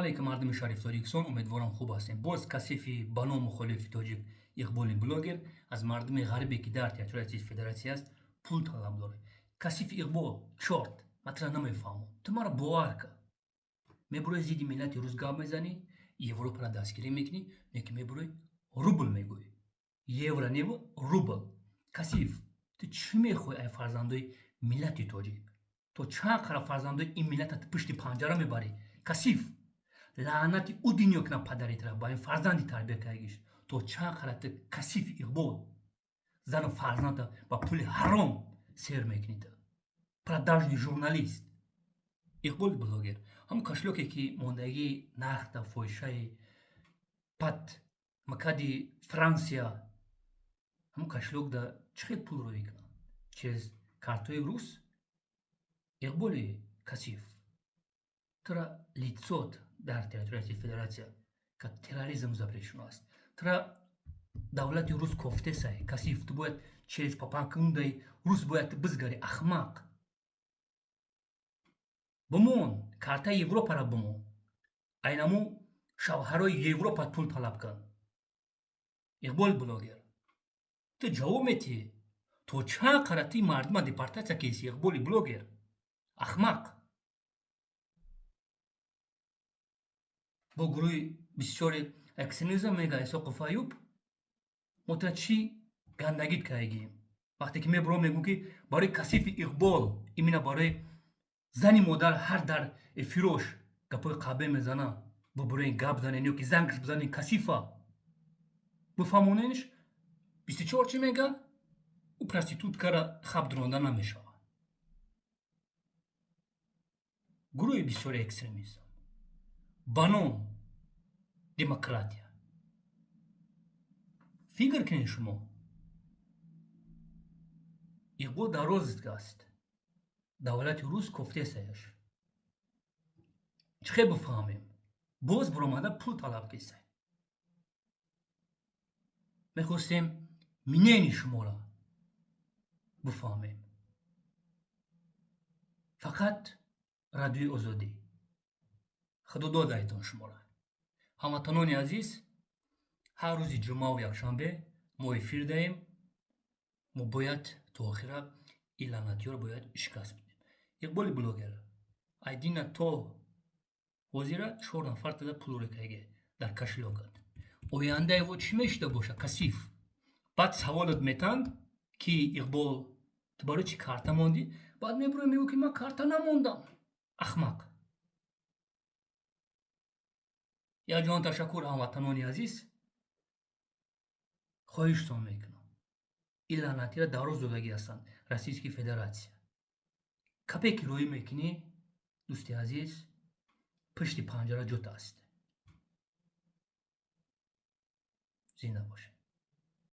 علیکم مردم شریفتار یکسان. امیدوارم خوب هستین. باز کثیفی بنا مخالف تاجیک اقبال بلاگر از مردم غریبی که در تئاتر فدراسیه است پول طلب داره. کثیف اقبال چارت مطلب نمیفهمم. تو مرا باور کن. میبروی زیدی ملت روز گام میزنی، یوروپا را دستگیری میکنی، میبروی روبل میگویی. یورو نیو روبل. کثیف تو چی میخوای ای فرزندای ملت تاجیک؟ تو چقدر فرزندای این ملت پشت پنجره میبری؟ کثیف لعنتی او دنیا کنه پدریت را با این فرزندی تربیت کردیش. تو چقدر کثیف اقبال زن و فرزند با پول حرام سیر میکنید. پرداژنی ژورنالیست اقبال بلاگر هم کشلوکی که موندگی نخت فوشه پت مکدی فرانسیا هم کشلوک دا چقدر پول روی کنه چیز کارتوی روس اقبالی کثیف ترا لیتسوت در تئاتر فدراسیه که تروریسم запрещено است. ترا دولت روس گفته سای کثیف تو باید چیز پاپانکوندای روس باید بزگری احمق. بمون کارت یوروپا را بمون. اینمو شوهرای یوروپا پول طلب کن. اقبال بلاگر تو جواب میتی. تو چه قرتی مردم دیپارتاسیا کیسی اقبالی بلاگر احمق. با گروه بسیاری اکسینیزم میگه ایسا قفایوب متوجه چی گندگیت کهگیم وقتی که میبرو میگو که برای کثیف اقبال ایمینا برای زنی مادر هر در فروش گپای قبه میزنه ببروی گپ زنه نیو که زنگش بزنه کثیفه بفهمونینش 24 چی میگه او پرستیتوت کاره خب درونده نمیشه. گروه بسیاری اکستریمیزم بانون دموکراتیا فکر کنین شما اقبال در روز است دولت روس گفته سایش چه بفهمیم باز برآمده پول طلب کیسه میخواستیم منین شما را بفهمیم. فقط رادیوی آزادی خدا دادایتان شما را. هموطنان عزیز هر روز جمعه و یکشنبه ما افیر دهیم. ما باید تا آخر این لعنتی‌ها را باید شکست بدیم. اقبال بلاگر ایدین تا وزیر 4 نفر تا پول رکایگه در کشلاگت آینده و چی میشده باشه کثیف. بعد سوالت میتن که اقبال تو برای چی کارت نموندی؟ بعد میبروی میگو که من کارت نموندم. احمق. یا جان تشکر هموطنان عزیز. خواهشتان میکنم این لعنتی را در روز دادگی هستند روسیه فدراسیه. کپی که روی میکنی دوستی عزیز پشت پنجره جوت است. زنده باشه.